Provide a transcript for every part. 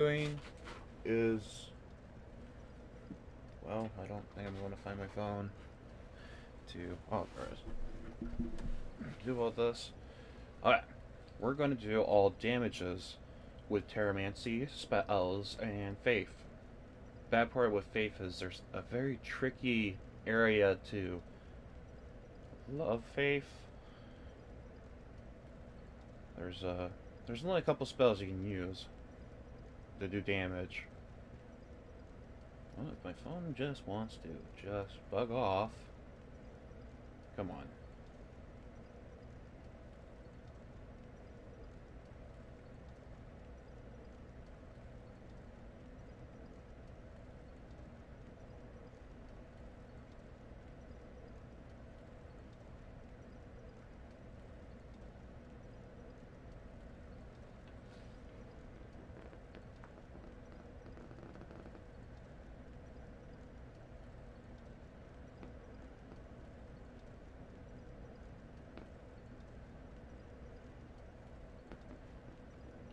Doing is, well, I don't think I'm going to find my phone to, oh, there it is. Do all this. Alright, we're going to do all damages with Terramancy, spells, and Faith. Bad part with Faith is there's a very tricky area to love Faith. There's there's only a couple spells you can use to do damage. Well, if my phone just wants to just bug off, come on.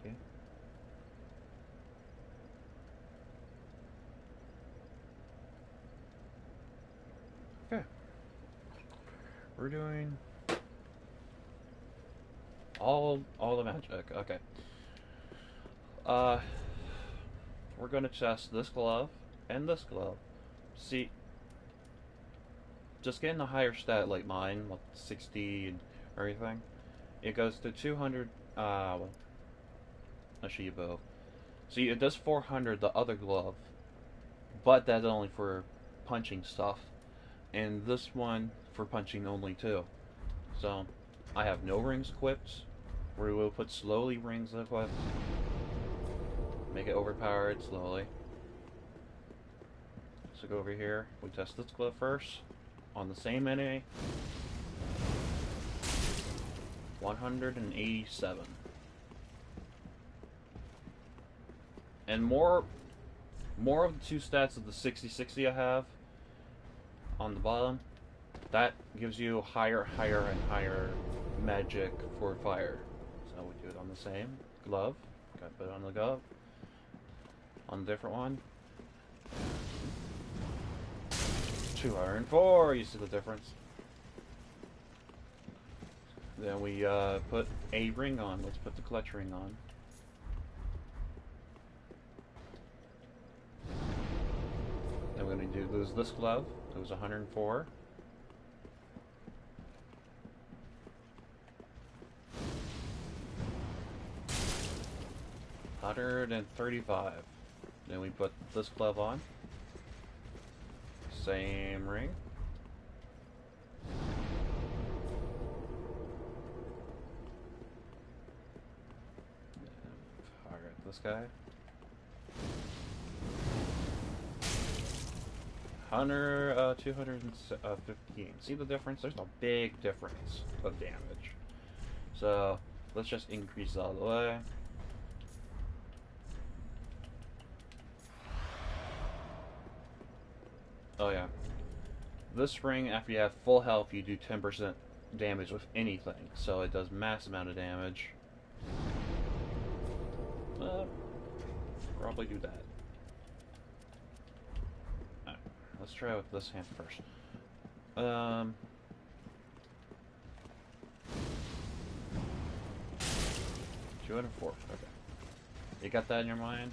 Okay. Okay. We're doing all the magic. Okay. Uh, we're gonna test this glove and this glove. See, just getting a higher stat like mine, like 60 and everything, it goes to 200. Well, actually both. See, it does 400 the other glove, but that's only for punching stuff, and this one for punching only too. So, I have no rings equipped. We will put slowly rings equipped. Make it overpowered slowly. So go over here. We test this glove first. On the same enemy. 187. And more of the two stats of the 60-60 I have on the bottom, that gives you higher and higher magic for fire. So we do it on the same glove. Got to put it on the glove. On a different one. 204, you see the difference? Then we put a ring on. Let's put the clutch ring on. Then we're going to lose this glove. It was 104. $135. Then we put this glove on. Same ring. Fire at this guy. 215. See the difference? There's a big difference of damage. So let's just increase all the way. Oh yeah. This ring, after you have full health, you do 10% damage with anything. So it does mass amount of damage. Probably do that. Alright, let's try with this hand first. 204. Okay. You got that in your mind?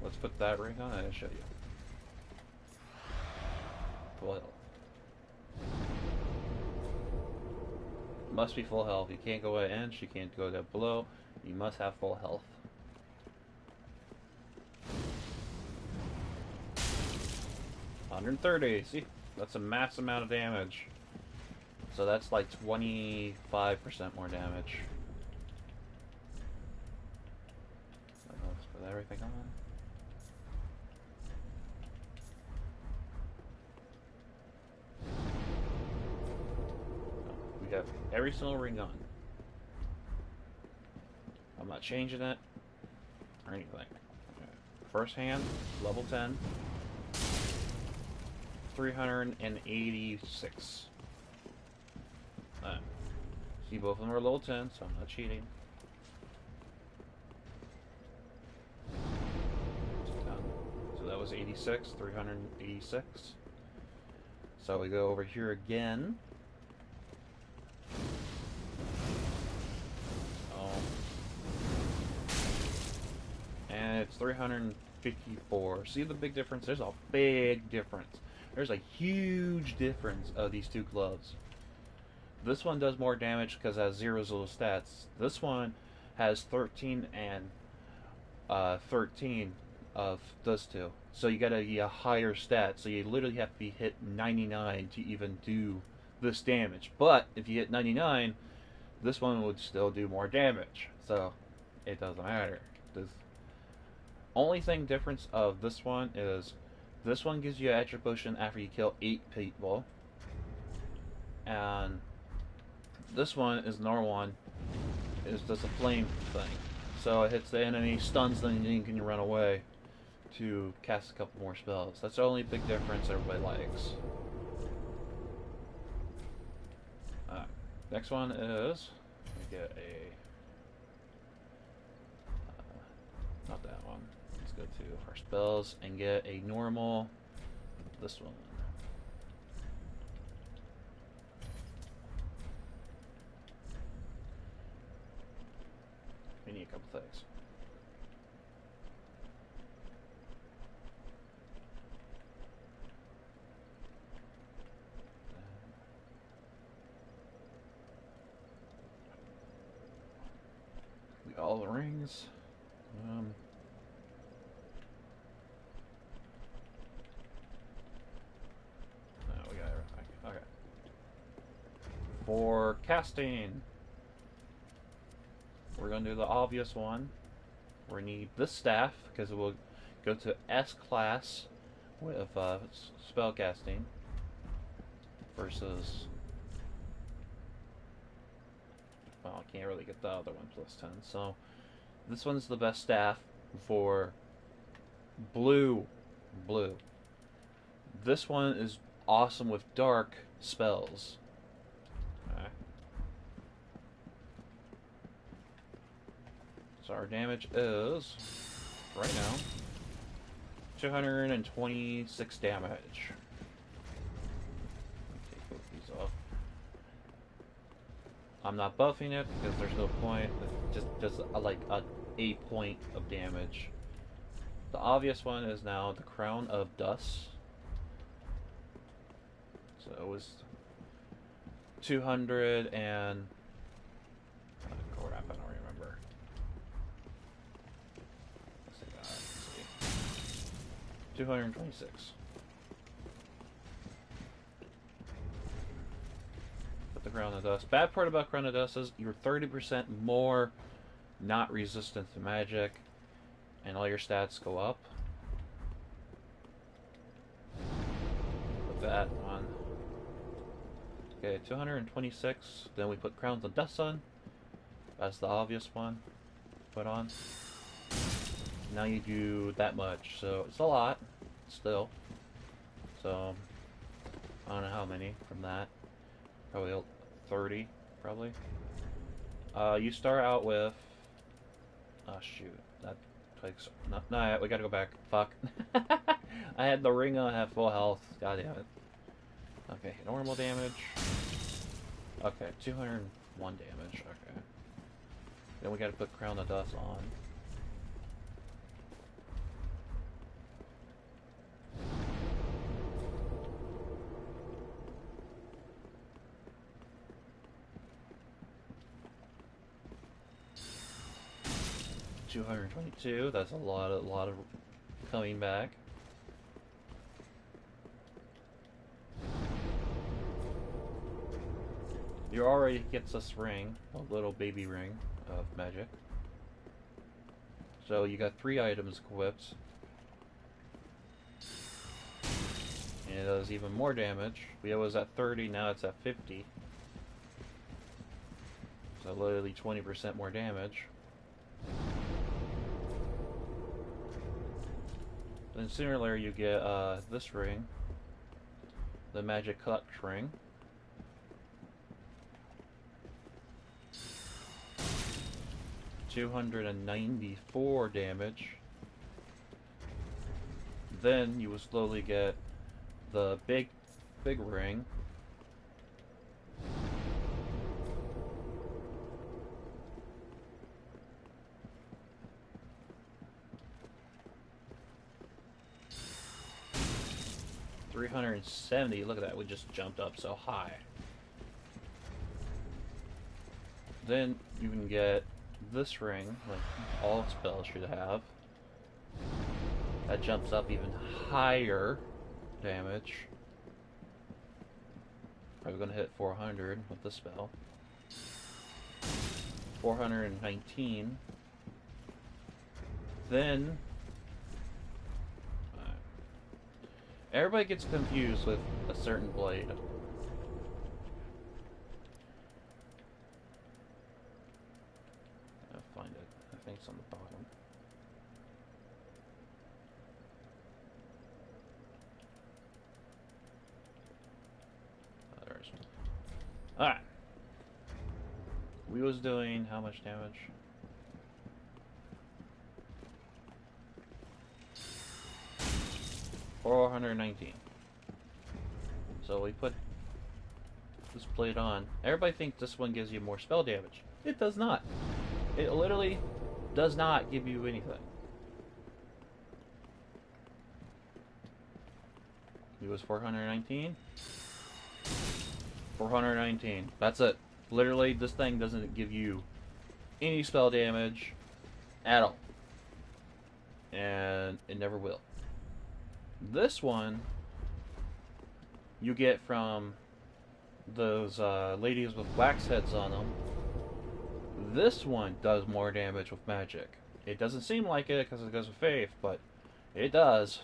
Let's put that ring on and I'll show you. Full health. Must be full health. You can't go at inch, you can't go down below. You must have full health. $130. See? That's a mass amount of damage. So that's like 25% more damage. So let's put everything on. We have every single ring on. I'm not changing it or anything. Okay. First hand, level 10. 386. See, both of them are level 10, so I'm not cheating. was 86, 386. So we go over here again. And it's 354. See the big difference? There's a big difference. There's a huge difference of these two gloves. This one does more damage because it has 0 stats. This one has 13 and 13 of those two. So you gotta get a higher stat. So you literally have to be hit 99 to even do this damage. But if you hit 99, this one would still do more damage. So it doesn't matter. This only thing difference of this one is this one gives you an extra potion after you kill 8 people. And this one is normal one. Is just a flame thing. So it hits the enemy, stuns them, and you can run away to cast a couple more spells. That's the only big difference everybody likes. Next one is we get a not that one. Let's go to our spells and get a normal. This one. We need a couple things. We got all the rings. No, we got everything. Okay. For casting, we're going to do the obvious one. We need this staff because it will go to S class with spell casting versus. Well, I can't really get the other one plus 10. So this one's the best staff for blue. This one is awesome with dark spells. So our damage is, right now, 226 damage. Take both these off. I'm not buffing it because there's no point. Just like a 8 point of damage. The obvious one is now the Crown of Dust. So it was 200 and crap, I don't remember. Let's see. 226. Put the Crown of Dust. Bad part about Crown of Dust is you're 30% more not resistant to magic, and all your stats go up. Put that on. Okay, 226. Then we put Crowns of Dust on. That's the obvious one. Put on. Now you do that much, so it's a lot, still. So I don't know how many from that. Probably 30, probably. You start out with. Oh shoot, that takes. No, we gotta go back. Fuck. I had the ring on, I have full health. God damn it. Okay, normal damage. Okay, 201 damage. Okay. Then we gotta put Crown of Dust on. $222. That's a lot of coming back. You already gets this ring, a little baby ring of magic. So you got 3 items equipped. And it does even more damage. It was at 30, now it's at 50. So literally 20% more damage. Then sooner or later you get this ring. The Magic Clutch ring. $294 damage. Then you will slowly get the big ring. $370. Look at that. We just jumped up so high. Then you can get this ring, like all spells should have. That jumps up even higher damage. Probably gonna hit 400 with this spell. 419. Then everybody gets confused with a certain blade. I'll find it. I think it's on the bottom. Oh, there it is. Alright. We was doing how much damage? $419. So we put this blade on. Everybody thinks this one gives you more spell damage. It does not. It literally does not give you anything. It was 419. 419. That's it. Literally, this thing doesn't give you any spell damage at all. And it never will. This one you get from those ladies with wax heads on them. This one does more damage with magic. It doesn't seem like it because it goes with faith, but it does.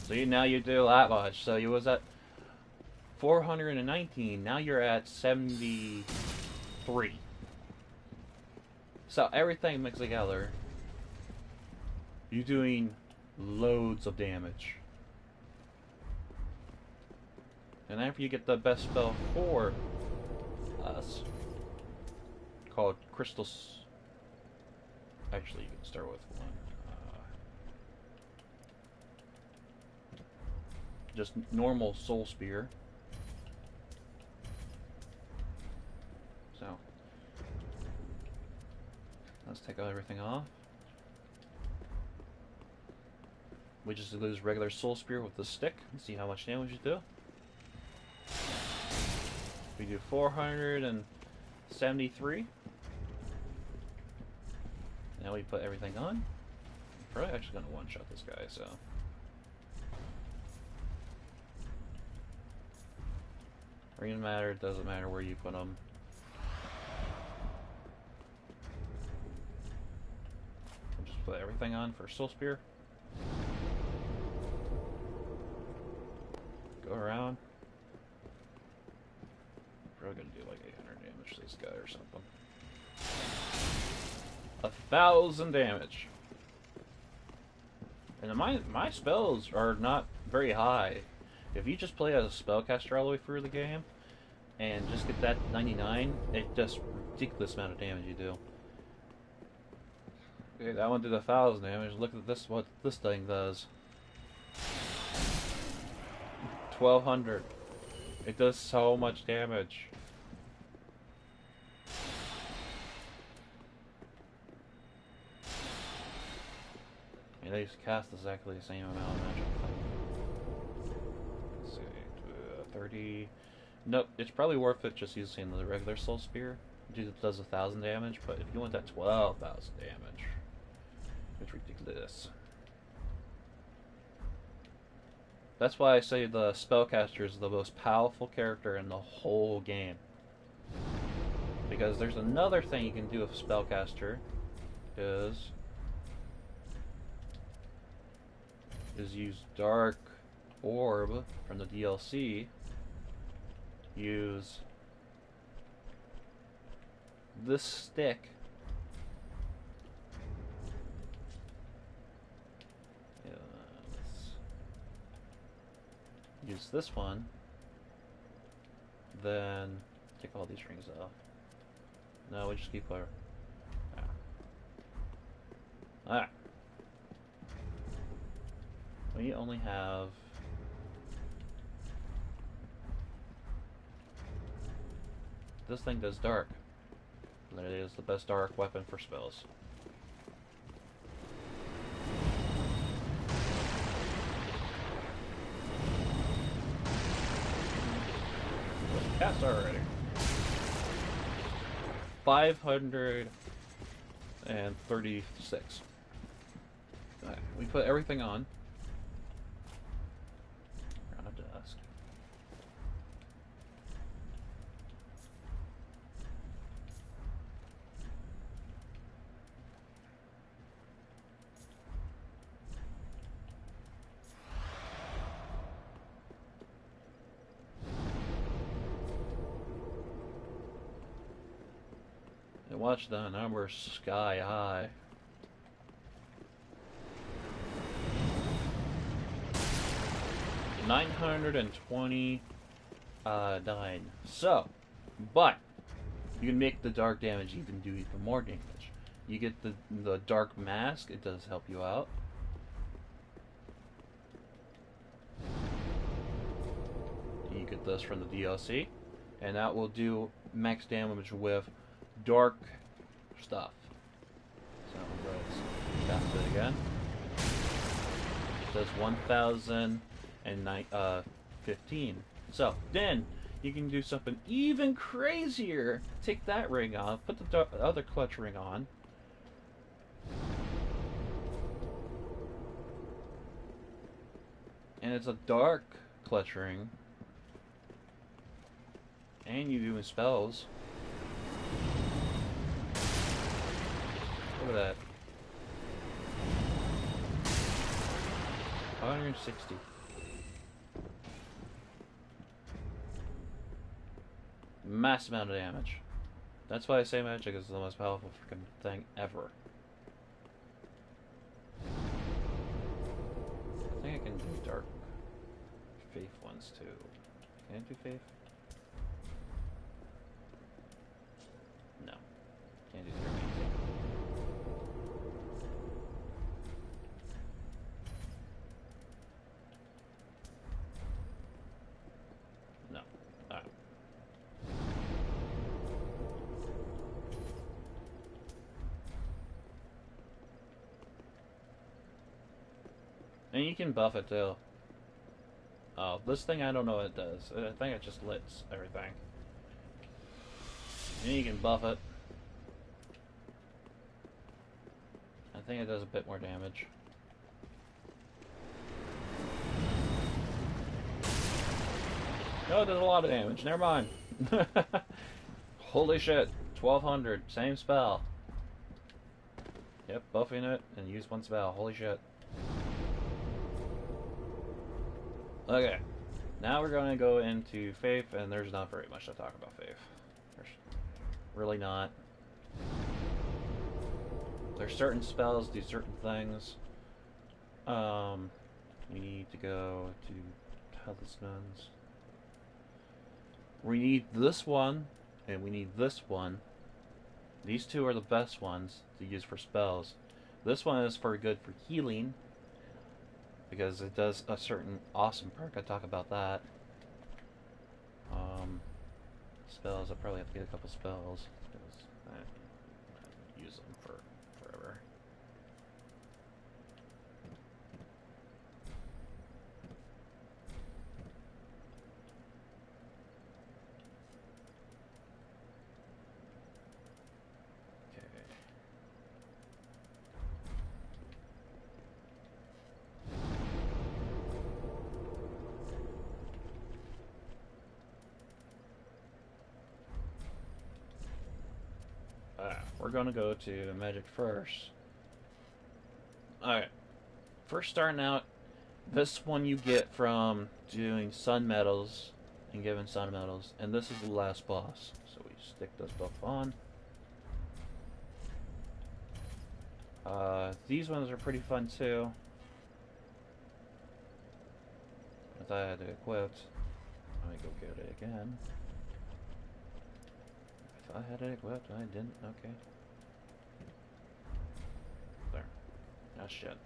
See, now you do that much. So you was at 419. Now you're at 73. So everything mixed together, you're doing loads of damage. And after you get the best spell for us, called Crystals. Actually, you can start with one. Just normal Soul Spear. So, let's take everything off. We just lose regular Soul Spear with the stick and see how much damage you do. We do 473. Now we put everything on. We're probably actually going to one-shot this guy, so. Ring matter, it doesn't matter where you put them. We'll just put everything on for Soul Spear. Go around. Probably gonna do like 800 damage to this guy or something. 1,000 damage. And my spells are not very high. If you just play as a spellcaster all the way through the game and just get that 99, it does ridiculous amount of damage you do. Okay, that one did 1,000 damage. Look at this, what this thing does. 1,200. It does so much damage. And they cast exactly the same amount of magic. Let's see, 30. Nope, it's probably worth it just using the regular Soul Spear. It does 1,000 damage, but if you want that 12,000 damage, it's ridiculous. That's why I say the spellcaster is the most powerful character in the whole game. Because there's another thing you can do with spellcaster is use Dark Orb from the DLC. Use this stick. Use this one, then take all these rings off. No, we just keep our. Yeah. Alright. We only have... This thing does dark. It is the best dark weapon for spells. Cast already. 536. Right, we put everything on. Around a desk. And watch the numbers sky high. $929. So, but you can make the dark damage even do even more damage. You get the dark mask. It does help you out. You get this from the DLC, and that will do max damage with dark stuff. So let's cast it again. It does 1,015. So then you can do something even crazier. Take that ring off, put the other clutch ring on. And it's a dark clutch ring. And you doing spells. Look at that. 160. Mass amount of damage. That's why I say magic is the most powerful freaking thing ever. I think I can do dark faith ones too. Can I do faith? No. Can't do pyromancy. No. Alright. And you can buff it too. Oh, this thing I don't know what it does. I think it just lets everything. And you can buff it. I think it does a bit more damage. No, it does a lot of damage. Never mind. Holy shit. 1200. Same spell. Yep, buffing it and use one spell. Holy shit. Okay. Now we're going to go into Faith, and there's not very much to talk about Faith. There's really not. There's certain spells do certain things. We need to go to talismans. We need this one, and we need this one. These two are the best ones to use for spells. This one is for good for healing, because it does a certain awesome perk. I talk about that. Spells, I probably have to get a couple spells, because I use them for forever. We're going to go to magic first. Alright. First starting out, this one you get from doing sun medals and giving sun medals. And this is the last boss. So we stick this buff on. These ones are pretty fun too. I thought I had it equipped. Let me go get it again. If I had it equipped, I didn't. Okay. There. That's shit.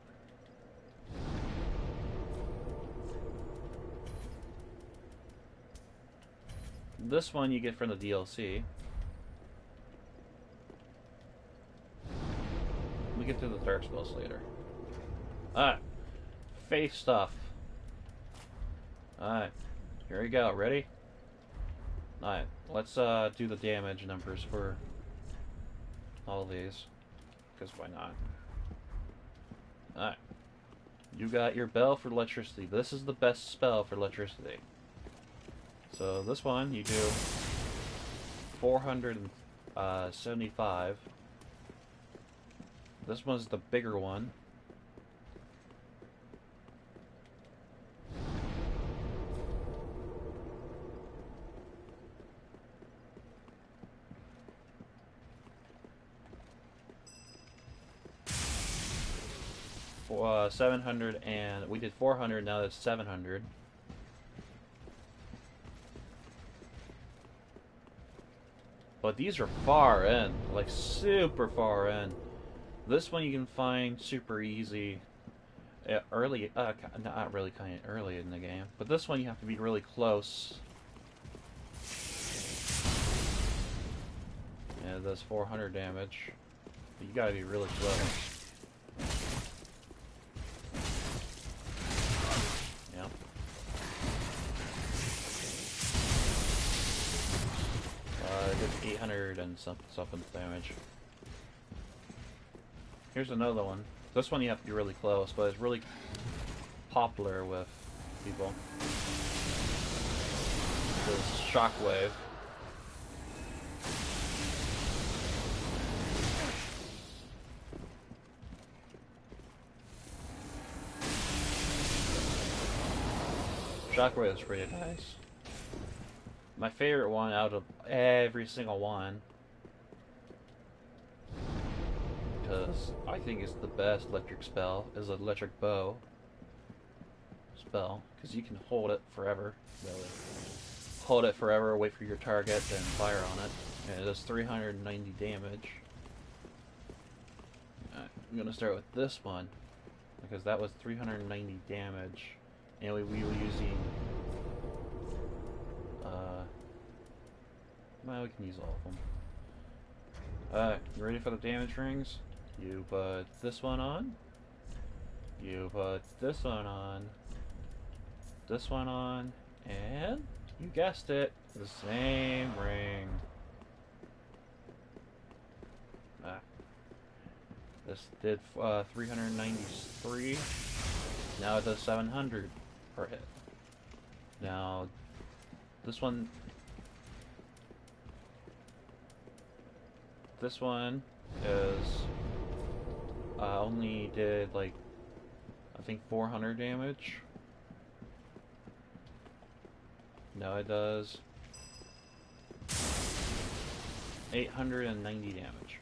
This one you get from the DLC. We get to the dark spells later. Alright. Faith stuff. Alright. Here we go. Ready? Alright. Let's do the damage numbers for all these. Because why not? Alright. You got your bell for electricity. This is the best spell for electricity. So this one, you do 475. This one's the bigger one. For 700, and we did 400, now that's 700. But these are far in, like super far in. This one you can find super easy early, not really kind of early in the game, but this one you have to be really close. And it does 400 damage. But you gotta be really close. Yep. It did 800 and something damage. Here's another one. This one you have to be really close, but it's really popular with people. This shockwave. Shockwave is pretty nice. My favorite one out of every single one, because I think it's the best electric spell, is electric bow spell, because you can hold it forever. Really. Hold it forever, wait for your target, then fire on it, and it does 390 damage. I'm gonna start with this one, because that was 390 damage, and we were using. Well, we can use all of them. You ready for the damage rings? You put this one on. You put this one on. This one on. And you guessed it, the same ring. This did 393. Now it does 700 per hit. Now, this one is only did like I think 400 damage. Now it does 890 damage.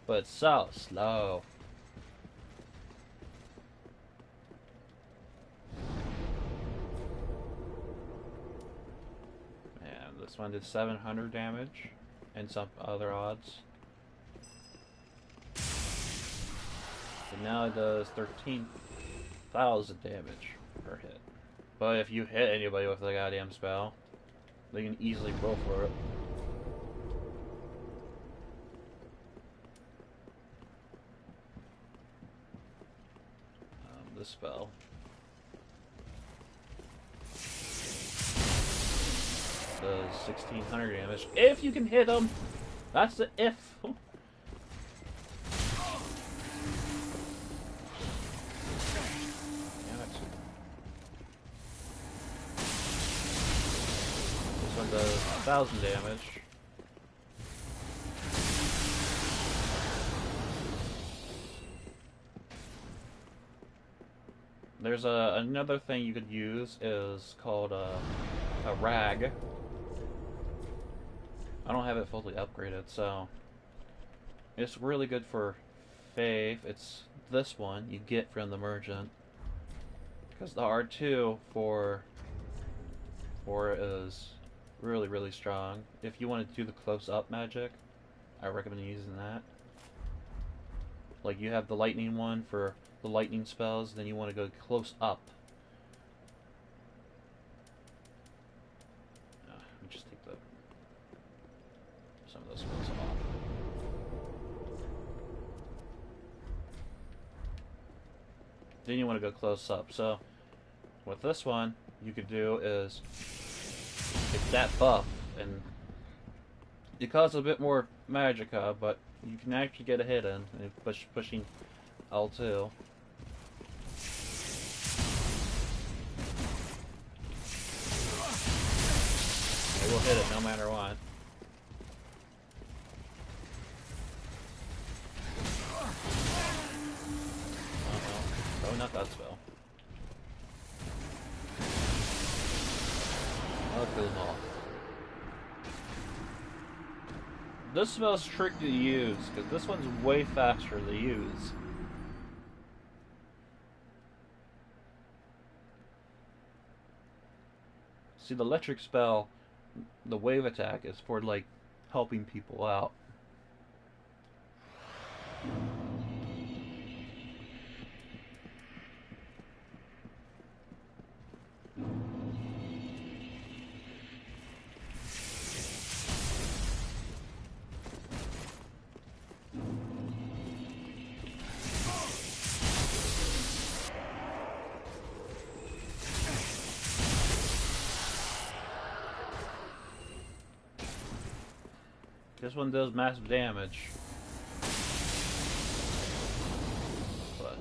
But it's so slow. And this one did 700 damage. And some other odds. So now it does 13,000 damage per hit. But if you hit anybody with the goddamn spell, they can easily roll for it. This spell. Does 1,600 damage if you can hit them. That's the if. Damn it. This one does 1,000 damage. There's another thing you could use is called a rag. I don't have it fully upgraded, so it's really good for Faith. It's this one you get from the merchant, because the R2 for is really strong. If you want to do the close-up magic, I recommend using that. Like you have the lightning one for the lightning spells, then you want to go close up. Just then you want to go close up. So with this one, you could do is get that buff, and it costs a bit more magicka, but you can actually get a hit in and pushing L2. It will hit it no matter what. Oh, not that spell. I'll kill them all. This spell's tricky to use, because this one's way faster to use. See, the electric spell, the wave attack, is for, like, helping people out. This one does massive damage. But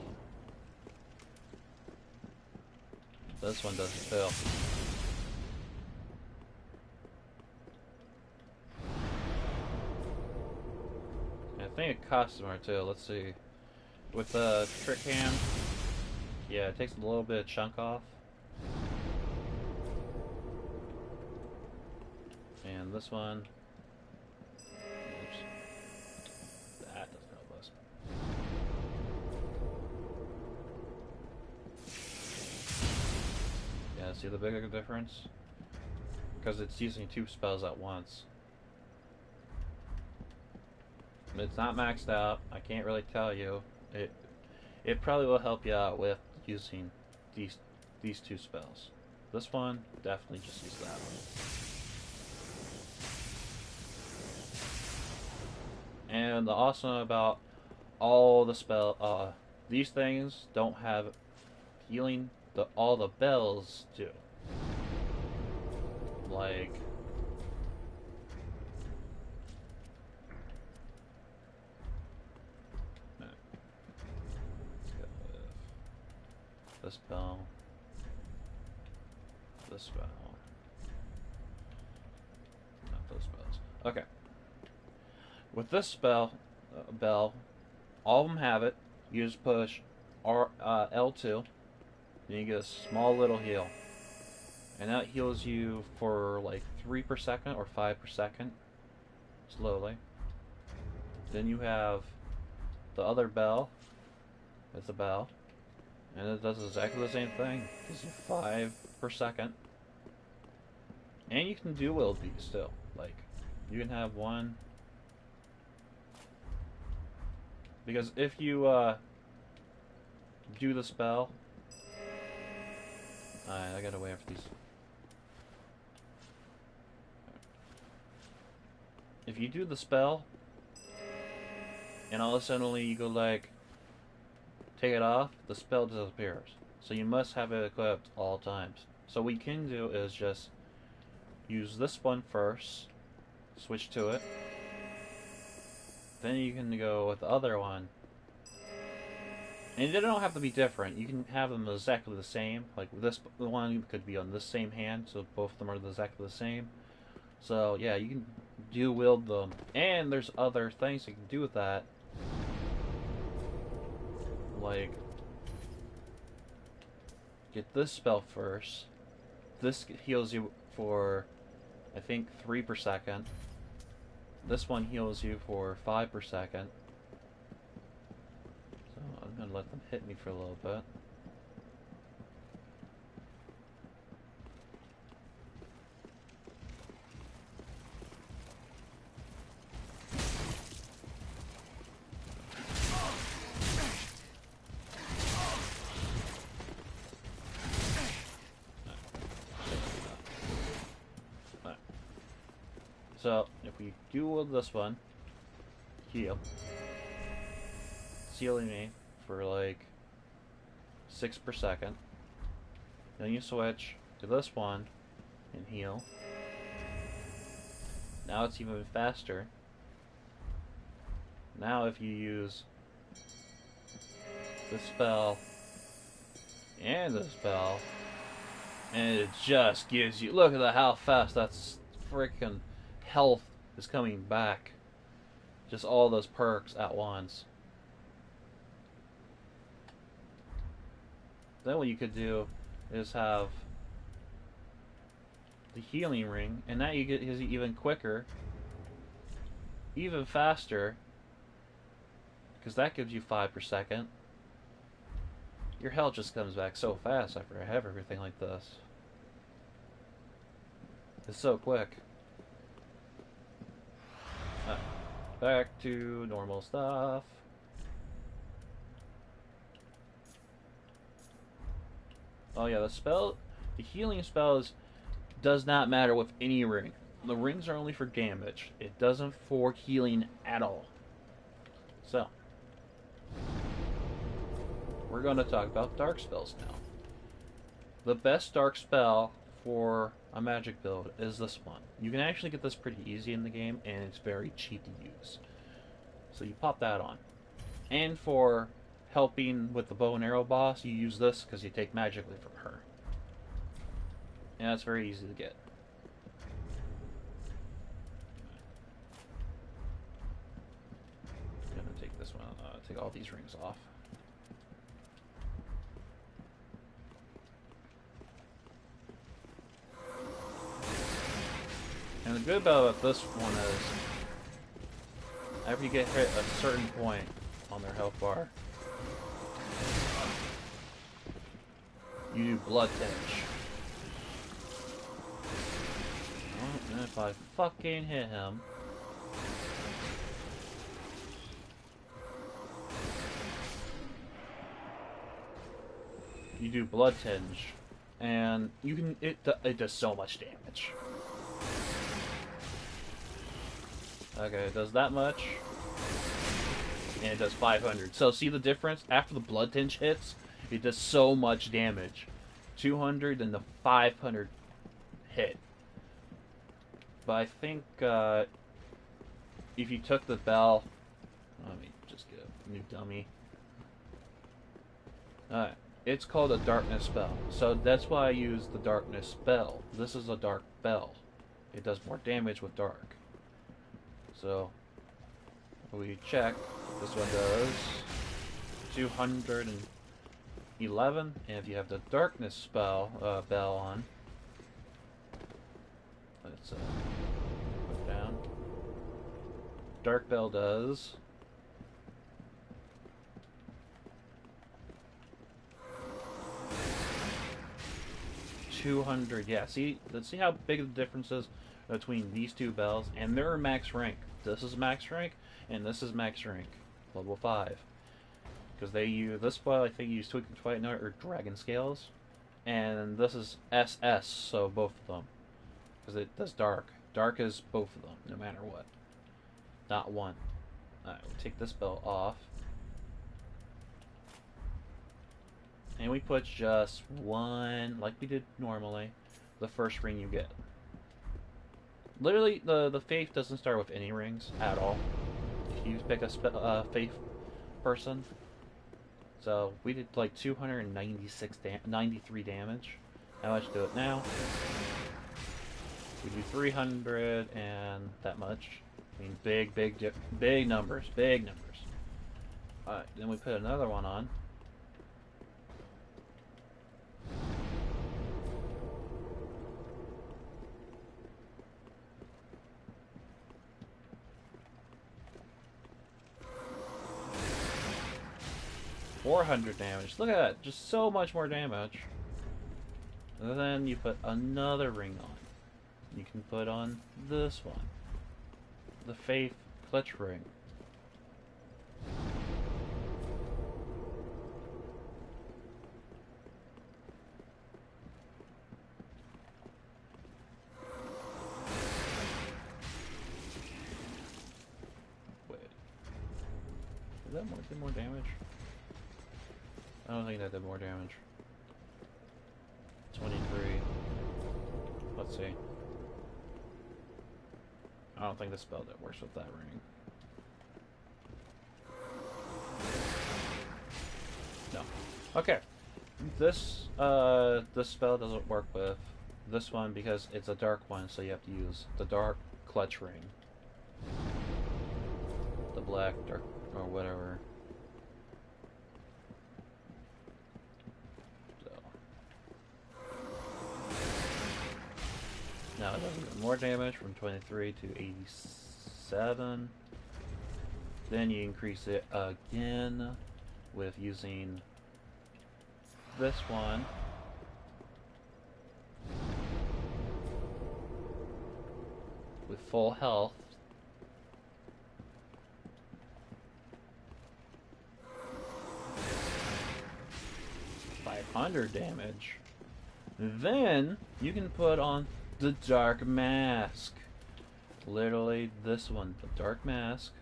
this one doesn't fail. I think it costs more too. Let's see. With the trick hand, yeah, it takes a little bit of chunk off. And this one, oops, that doesn't help us. Yeah, see the bigger difference? Because it's using two spells at once. It's not maxed out. I can't really tell you. It probably will help you out with using these two spells. This one, definitely just use that one. And the awesome about all the these things don't have healing. All the bells do. Like this spell, this spell, not those spells. Okay. With this spell, bell, all of them have it. You just push L2, and you get a small little heal. And that heals you for like 3 per second or 5 per second, slowly. Then you have the other bell. It's a bell. And it does exactly the same thing. It gives you 5 per second. And you can dual wield these still. Like, you can have one. Because if you do the spell. I gotta wait for these. If you do the spell, and all of a sudden you go like, take it off, the spell disappears. So you must have it equipped all times. So what you can do is just use this one first, switch to it, then you can go with the other one. And they don't have to be different. You can have them exactly the same. Like this one could be on this same hand, so both of them are exactly the same. So yeah, you can dual wield them. And there's other things you can do with that. Like, get this spell first. This heals you for, I think, 3 per second. This one heals you for 5 per second. So I'm gonna let them hit me for a little bit. So, if we dual this one, heal, it's healing me for like 6 per second. Then you switch to this one and heal. Now it's even faster. Now if you use the spell and the spell, and it just gives you, look at how fast that's freaking health is coming back. Just all those perks at once. Then what you could do is have the healing ring, and now you get his even quicker, even faster, because that gives you 5 per second. Your health just comes back so fast after I have everything like this. It's so quick. Back to normal stuff. Oh yeah, the healing spells does not matter with any ring. The rings are only for damage. It doesn't for healing at all. So, we're going to talk about dark spells now. The best dark spell for a magic build is this one. You can actually get this pretty easy in the game, and it's very cheap to use. So you pop that on. And for helping with the bow and arrow boss, you use this because you take magically from her. And that's very easy to get. I'm gonna take this one, take all these rings off. And the good about this one is, after you get hit a certain point on their health bar, you do blood tinge. Oh, and if I fucking hit him, you do blood tinge, and you can it does so much damage. Okay, it does that much, and it does 500. So see the difference? After the blood tinge hits, it does so much damage. 200 and the 500 hit. But I think if you took the bell, let me just get a new dummy. Alright, it's called a darkness spell. So that's why I use the darkness spell. This is a dark bell. It does more damage with dark. So, we check, this one does 211, and if you have the darkness spell, bell on, let's put down, dark bell does 200, yeah, see, let's see how big the difference is between these two bells, and they're max rank. This is max rank, and this is max rank, level 5. Because they use, this spell I think use Twinkling Twilight Note or Dragon Scales, and this is SS, so both of them. Because it does dark. Dark is both of them, no matter what. Not one. Alright, we'll take this bell off. And we put just one, like we did normally, the first ring you get. Literally, the Faith doesn't start with any rings at all. If you pick a Faith person. So, we did like 93 damage. Now let's do it now. We do 300 and that much. I mean, big numbers, big numbers. Alright, then we put another one on. $400 damage. Look at that. Just so much more damage. And then you put another ring on. You can put on this one. The Faith Clutch Ring. Wait. Is that more damage? I don't think that did more damage. 23. Let's see. I don't think the spell that works with that ring. No. Okay. This spell doesn't work with this one because it's a dark one, so you have to use the dark clutch ring. The black, dark, or whatever. So. Now it does even more damage from 23 to 87. Then you increase it again with using this one. With full health. .500 damage. Then you can put on the Dark Mask. Literally this one, the Dark Mask.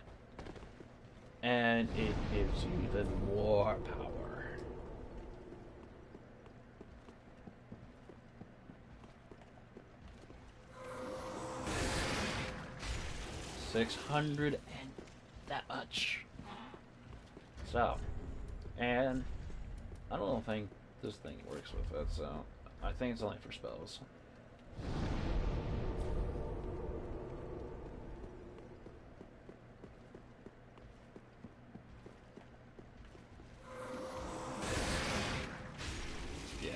And it gives you even more power. 600 and that much. So, and I don't think this thing works with it, so I think it's only for spells. Yeah.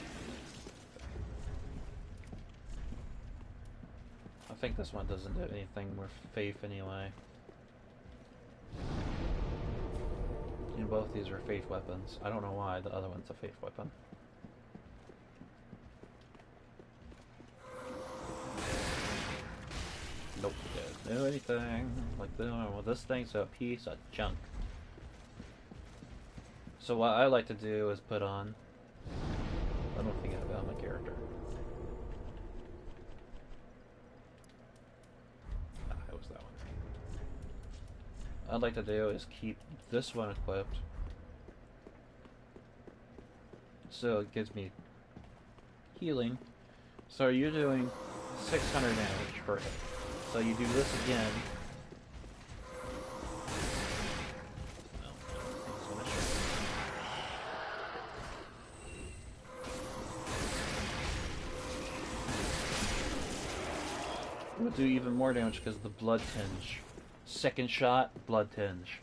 I think this one doesn't do anything with faith anyway. And both these are faith weapons. I don't know why the other one's a faith weapon. Nope, it doesn't do anything like this one. Well, this thing's a piece of junk. So what I like to do is put on... I don't think I got my character. It was that one. What I'd like to do is keep this one equipped. So it gives me healing. So you're doing 600 damage per hit. So you do this again. It would do even more damage because of the blood tinge. Second shot, blood tinge.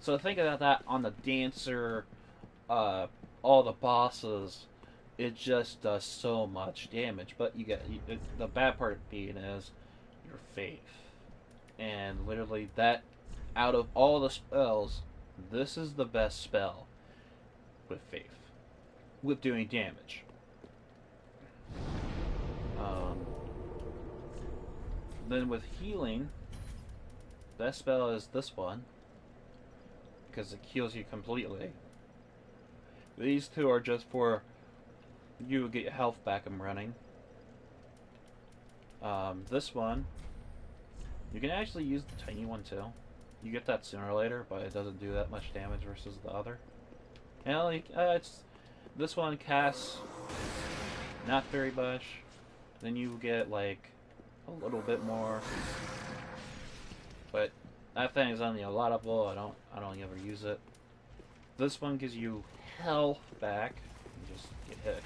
So think about that on the dancer, all the bosses. It just does so much damage. But you get the bad part being is your faith, and literally that out of all the spells, this is the best spell with faith, with doing damage. Then with healing, best spell is this one because it heals you completely. These two are just for you to get your health back and running. This one, you can actually use the tiny one too. You get that sooner or later, but it doesn't do that much damage versus the other. And like, this one casts not very much. Then you get like a little bit more, but that thing is only a lot of bull. I don't ever use it. This one gives you health back. You just get hit.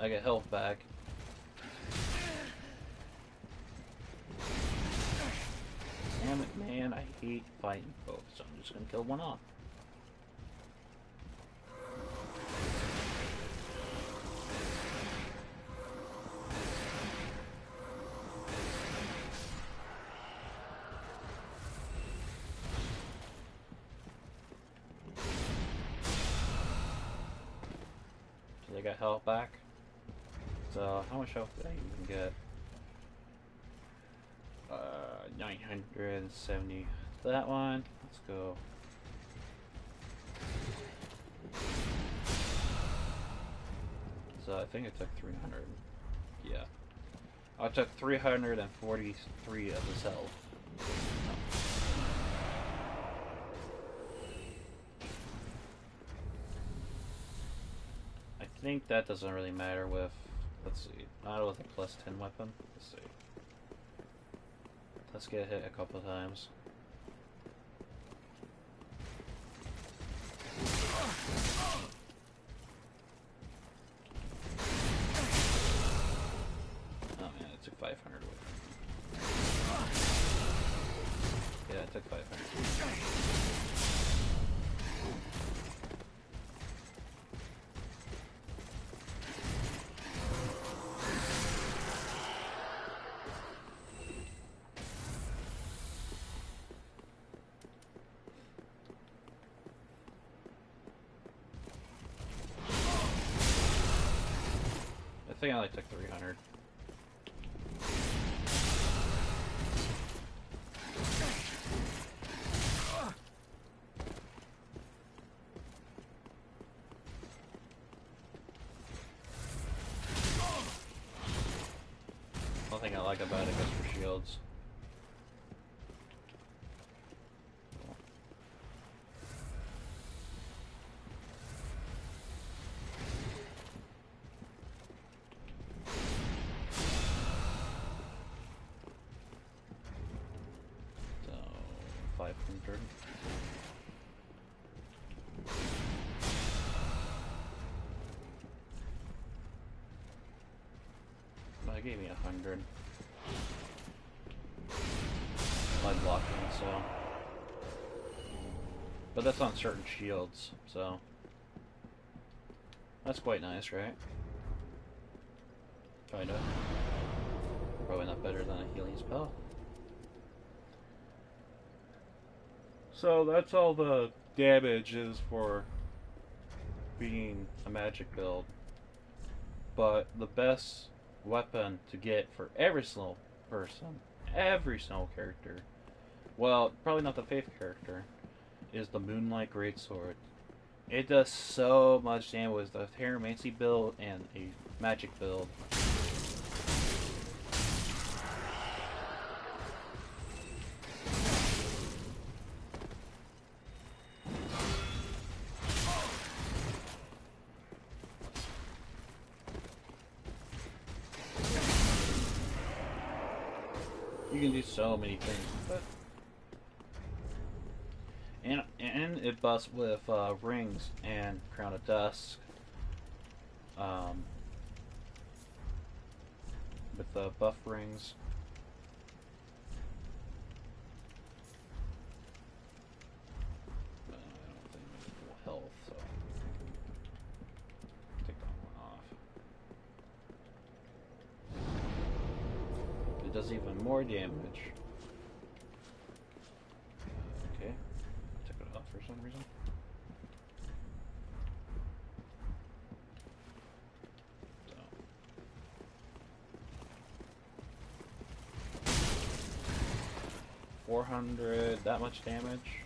I get health back. Damn it, man, I hate fighting both, so I'm just gonna kill one off. So they got health back. So how much health did I even get? 970. That one. Let's go. So I think it took 300. Yeah. I took 343 of his health. I think that doesn't really matter with, let's see, not with a plus 10 weapon. Let's see. Let's get hit a couple times. Oh man, it took 500 away from me. Yeah, it took 500. I think I only took 300. One thing I like about it is for shields. So, 500. That gave me 100. By blocking, so. But that's on certain shields, so. That's quite nice, right? Kinda. Probably not better than a healing spell. So that's all the damage is for being a magic build. But the best weapon to get for every single person, every single character, well, probably not the faith character, is the Moonlight Greatsword. It does so much damage with the Terramancy build and a magic build. You can do so many things with it. And it busts with rings and Crown of Dusk. With the buff rings. I don't think it's full health, so take that one off. It does even more damage. Okay, took it off for some reason. So 400, that much damage.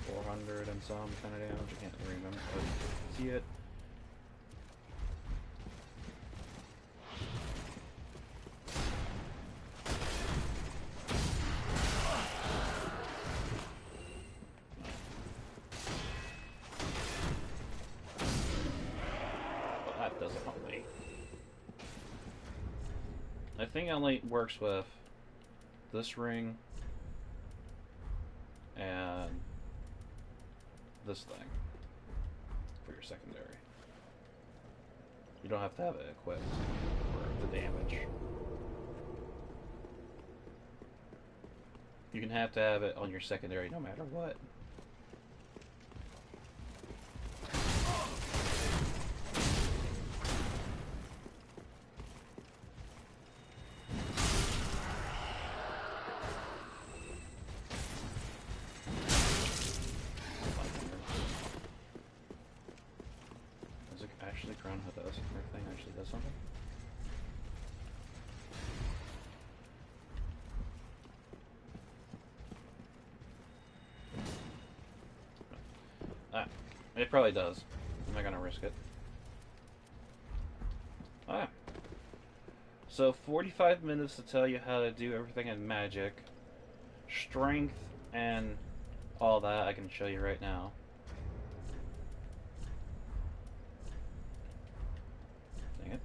400 and some kind of damage. I can't remember. But see it. Doesn't help me. I think it only works with this ring and this thing for your secondary. You don't have to have it equipped for the damage. You can have to have it on your secondary no matter what. Actually, Crown of Dusk thing actually does something. Ah, it probably does. I'm not gonna risk it. Ah. So 45 minutes to tell you how to do everything in magic. Strength and all that I can show you right now. Dang it.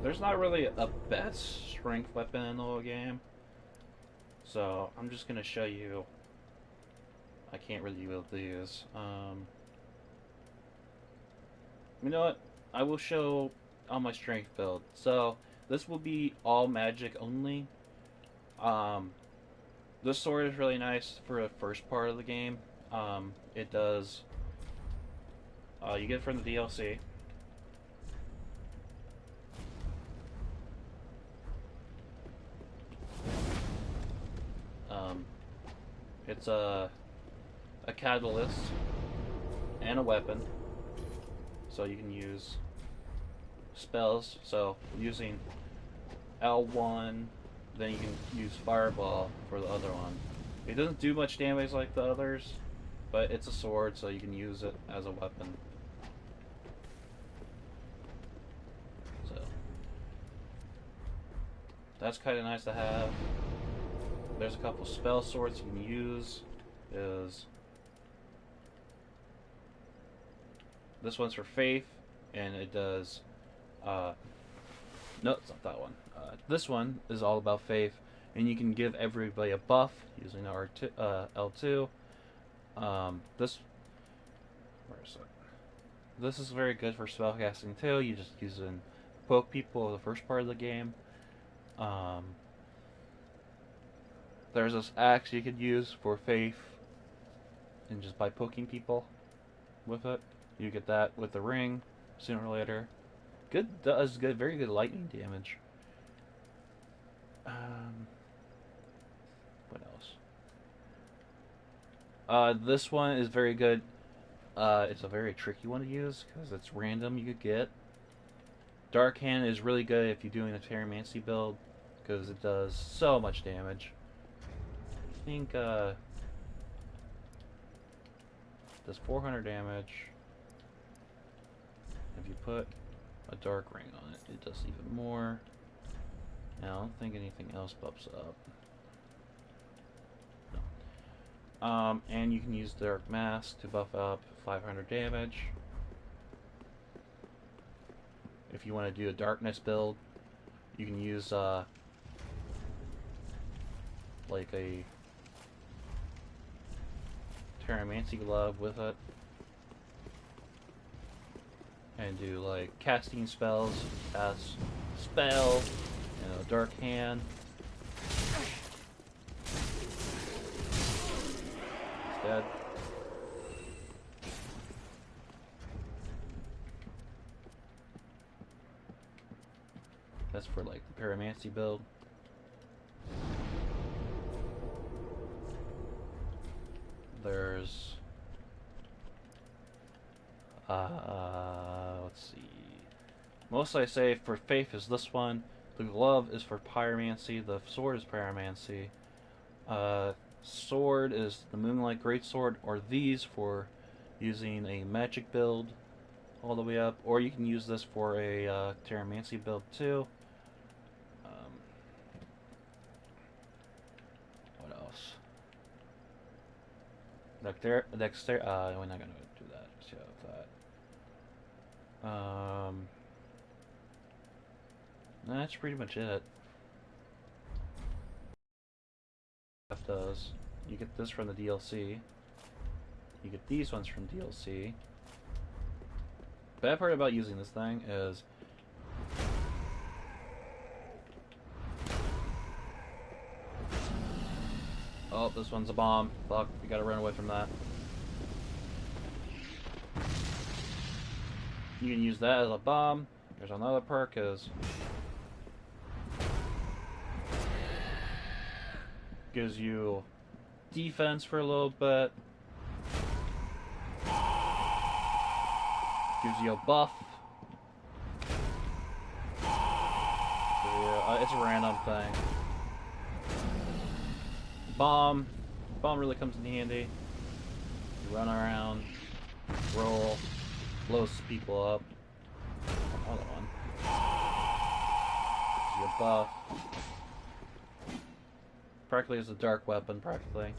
There's not really a best strength weapon in the whole game. So I'm just gonna show you. I can't really build these. You know what? I will show on my strength build. So this will be all magic only. This sword is really nice for the first part of the game. It does. You get it from the DLC. It's a catalyst and a weapon, so you can use spells. So using L1, then you can use Fireball for the other one. It doesn't do much damage like the others, but it's a sword, so you can use it as a weapon. So that's kind of nice to have. There's a couple spell swords you can use. This one's for faith, and it does. No, it's not that one. This one is all about faith, and you can give everybody a buff using R2, L2. Where is it? This is very good for spellcasting too. You just use it and poke people the first part of the game. There's this axe you could use for faith, and just by poking people with it, you get that with the ring sooner or later. Does good, very good lightning damage. What else? This one is very good. It's a very tricky one to use because it's random. You could get Dark Hand is really good if you're doing a Terramancy build because it does so much damage. I think does 400 damage. If you put a dark ring on it, it does even more. Now, I don't think anything else bumps up. No. And you can use Dark Mask to buff up 500 damage. If you want to do a Darkness build, you can use like a Terramancy glove with it. And do like casting spells, cast spell, dark hand. It's dead. That's for like the Pyromancy build. There's let's see. Mostly I say for faith is this one. The glove is for pyromancy. The sword is pyromancy. Sword is the Moonlight Greatsword, or these for using a magic build all the way up, or you can use this for a Terramancy build too. What else? We're not gonna do that. See how that. That's pretty much it. Does you get this from the DLC? You get these ones from DLC. Bad part about using this thing is oh, this one's a bomb. Fuck, we gotta run away from that. You can use that as a bomb. There's another perk is gives you defense for a little bit. Gives you a buff. So, yeah, it's a random thing. Bomb really comes in handy. You run around, roll, blows people up. Another one. You buff. Practically is a dark weapon, practically.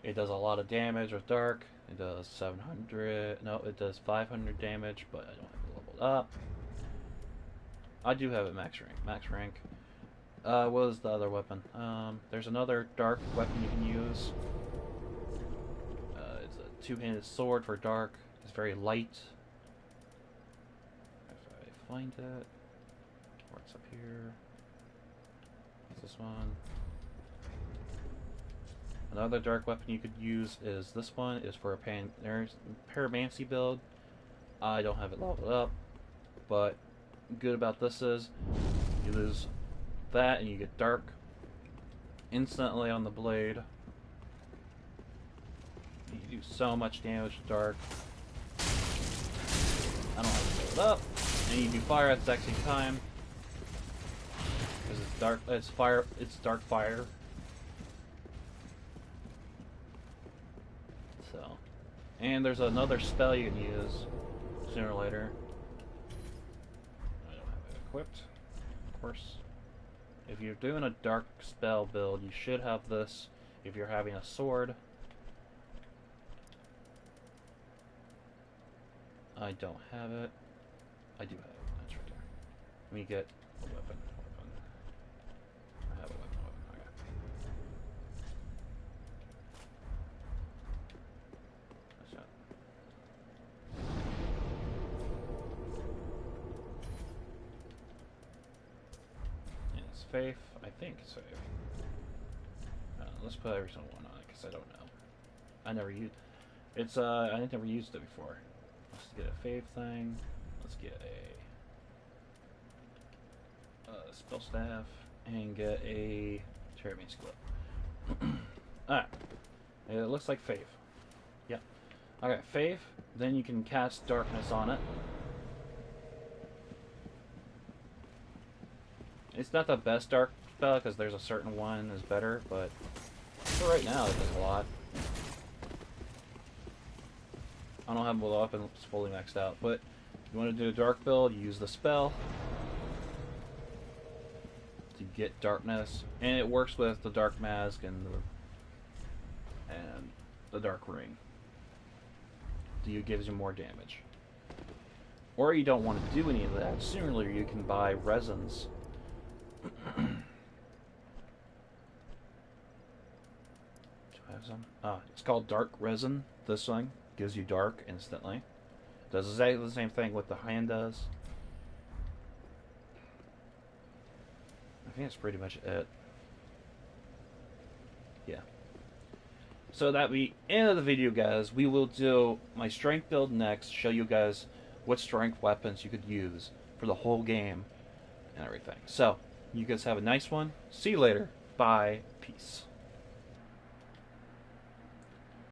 It does a lot of damage with dark. It does 700. No, it does 500 damage, but I don't have it leveled up. I do have it max rank. Max rank. What was the other weapon? There's another dark weapon you can use. It's a two-handed sword for dark. It's very light. If I find it, or it's up here. What's this one? Another dark weapon you could use is this one. Is for a Pyromancy build. I don't have it leveled up, but good about this is you lose that and you get dark instantly on the blade. You do so much damage with dark. I don't have it leveled up, and you do fire at the exact same time because it's dark. It's fire. It's dark fire. So, and there's another spell you can use sooner or later. I don't have it equipped, of course. If you're doing a dark spell build, you should have this. If you're having a sword, I don't have it. I do have it. That's right there. Let me get a weapon. I have a weapon. Okay. That's not. And it's Faith. I think it's Faith. Let's put every single one on it because I don't know. I never used. It's I never used it before. Let's get a Faith thing. Let's get a spell staff and get a Pyromancy glove. Alright. It looks like Faith. Yeah. Okay, Faith. Then you can cast darkness on it. It's not the best dark spell because there's a certain one is better, but for right now it does a lot. I don't have the weapon fully maxed out, but if you want to do a dark build, you use the spell to get darkness, and it works with the dark mask and the dark ring. It gives you more damage. Or you don't want to do any of that. Similarly, you can buy resins. Do I have some? It's called dark resin. This thing gives you dark instantly. Does exactly the same thing what the hand does. I think that's pretty much it. Yeah. So that be end of the video, guys. We will do my strength build next. Show you guys what strength weapons you could use for the whole game and everything. So you guys have a nice one. See you later. Bye. Peace.